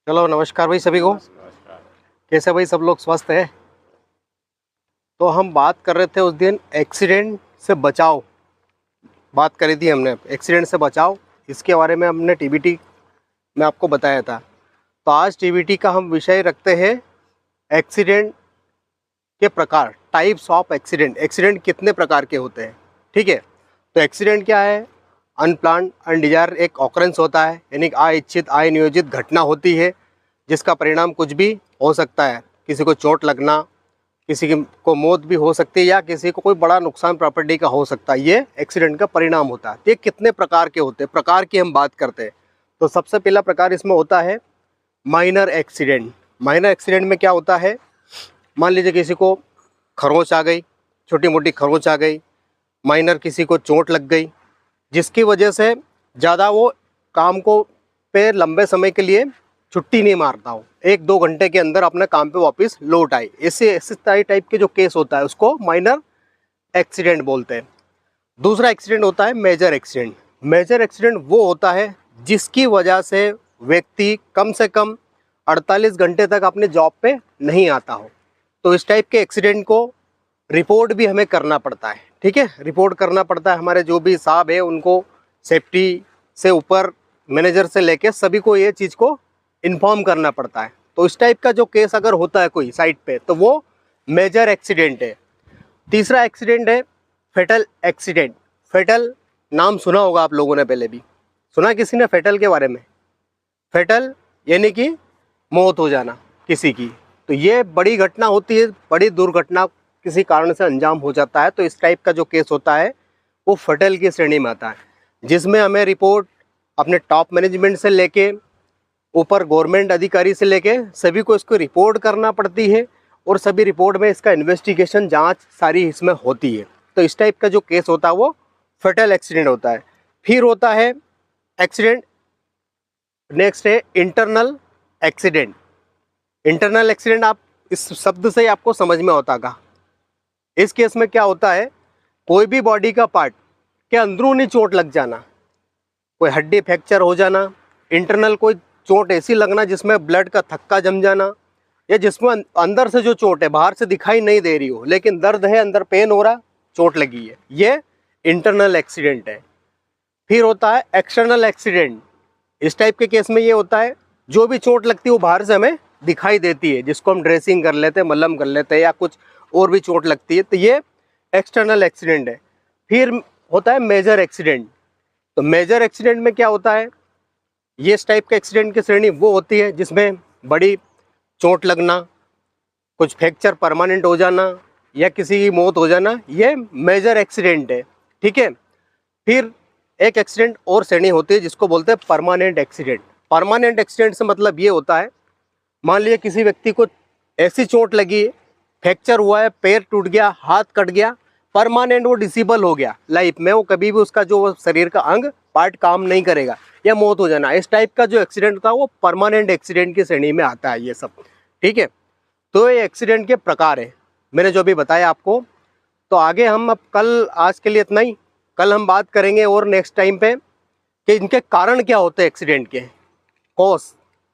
चलो नमस्कार भाई सभी को। कैसे भाई सब लोग स्वस्थ है? तो हम बात कर रहे थे उस दिन एक्सीडेंट से बचाव, बात करी थी हमने एक्सीडेंट से बचाव, इसके बारे में हमने टीबीटी में आपको बताया था। तो आज टीबीटी का हम विषय रखते हैं एक्सीडेंट के प्रकार, टाइप्स ऑफ एक्सीडेंट। एक्सीडेंट कितने प्रकार के होते हैं, ठीक है। तो एक्सीडेंट क्या है? अनप्लान्ड अनडिजायर एक ऑकरेंस होता है, यानी अइच्छित अनियोजित घटना होती है जिसका परिणाम कुछ भी हो सकता है। किसी को चोट लगना, किसी को मौत भी हो सकती है, या किसी को कोई बड़ा नुकसान प्रॉपर्टी का हो सकता है। ये एक्सीडेंट का परिणाम होता है। ये कितने प्रकार के होते हैं, प्रकार की हम बात करते हैं। तो सबसे पहला प्रकार इसमें होता है माइनर एक्सीडेंट। माइनर एक्सीडेंट में क्या होता है? मान लीजिए किसी को खरोंच आ गई, छोटी मोटी खरोंच आ गई, माइनर किसी को चोट लग गई, जिसकी वजह से ज़्यादा वो काम को पे लंबे समय के लिए छुट्टी नहीं मारता हो, 1-2 घंटे के अंदर अपने काम पे वापस लौट आए। ऐसे टाइप के जो केस होता है उसको माइनर एक्सीडेंट बोलते हैं। दूसरा एक्सीडेंट होता है मेजर एक्सीडेंट। मेजर एक्सीडेंट वो होता है जिसकी वजह से व्यक्ति कम से कम 48 घंटे तक अपने जॉब पे नहीं आता हो। तो इस टाइप के एक्सीडेंट को रिपोर्ट भी हमें करना पड़ता है, ठीक है। रिपोर्ट करना पड़ता है, हमारे जो भी साहब है उनको, सेफ्टी से ऊपर मैनेजर से लेके सभी को ये चीज़ को इन्फॉर्म करना पड़ता है। तो इस टाइप का जो केस अगर होता है कोई साइट पे, तो वो मेजर एक्सीडेंट है। तीसरा एक्सीडेंट है फेटल एक्सीडेंट। फेटल नाम सुना होगा आप लोगों ने, पहले भी सुना किसी ने फेटल के बारे में? फेटल यानी कि मौत हो जाना किसी की। तो ये बड़ी घटना होती है, बड़ी दुर्घटना किसी कारण से अंजाम हो जाता है। तो इस टाइप का जो केस होता है वो फेटल की श्रेणी में आता है, जिसमें हमें रिपोर्ट अपने टॉप मैनेजमेंट से लेके ऊपर गवर्नमेंट अधिकारी से लेके सभी को इसको रिपोर्ट करना पड़ती है, और सभी रिपोर्ट में इसका इन्वेस्टिगेशन जांच सारी इसमें होती है। तो इस टाइप का जो केस होता है वो फेटल एक्सीडेंट होता है। फिर होता है एक्सीडेंट, नेक्स्ट है इंटरनल एक्सीडेंट। इंटरनल एक्सीडेंट आप इस शब्द से ही आपको समझ में होता होगा। इस केस में क्या होता है? कोई भी बॉडी का पार्ट के अंदरूनी चोट लग जाना, कोई हड्डी फ्रैक्चर हो जाना, इंटरनल कोई चोट ऐसी लगना जिसमें ब्लड का थक्का जम जाना, या जिसमें अंदर से जो चोट है बाहर से दिखाई नहीं दे रही हो लेकिन दर्द है, अंदर पेन हो रहा, चोट लगी है, ये इंटरनल एक्सीडेंट है। फिर होता है एक्सटर्नल एक्सीडेंट। इस टाइप के केस में ये होता है जो भी चोट लगती है वो बाहर से हमें दिखाई देती है, जिसको हम ड्रेसिंग कर लेते हैं, मलहम कर लेते हैं, या कुछ और भी चोट लगती है, तो ये एक्सटर्नल एक्सीडेंट है। फिर होता है मेजर एक्सीडेंट। तो मेजर एक्सीडेंट में क्या होता है? ये इस टाइप के एक्सीडेंट की श्रेणी वो होती है जिसमें बड़ी चोट लगना, कुछ फ्रैक्चर परमानेंट हो जाना, या किसी की मौत हो जाना, ये मेजर एक्सीडेंट है, ठीक है। फिर एक एक्सीडेंट और श्रेणी होती है जिसको बोलते हैं परमानेंट एक्सीडेंट। परमानेंट एक्सीडेंट से मतलब ये होता है, मान लीजिए किसी व्यक्ति को ऐसी चोट लगी, फ्रैक्चर हुआ है, पैर टूट गया, हाथ कट गया, परमानेंट वो डिसेबल हो गया लाइफ में, वो कभी भी उसका जो शरीर का अंग पार्ट काम नहीं करेगा, या मौत हो जाना, इस टाइप का जो एक्सीडेंट था वो परमानेंट एक्सीडेंट की श्रेणी में आता है ये सब, ठीक है। तो ये एक्सीडेंट के प्रकार है, मैंने जो भी बताया आपको। तो आगे हम अब कल, आज के लिए इतना ही, कल हम बात करेंगे और नेक्स्ट टाइम पे कि इनके कारण क्या होते हैं, एक्सीडेंट के कॉज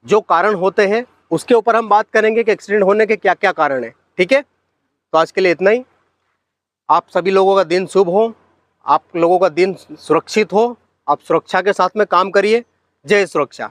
जो कारण होते हैं उसके ऊपर हम बात करेंगे कि एक्सीडेंट होने के क्या क्या कारण है, ठीक है। तो आज के लिए इतना ही। आप सभी लोगों का दिन शुभ हो, आप लोगों का दिन सुरक्षित हो, आप सुरक्षा के साथ में काम करिए। जय सुरक्षा।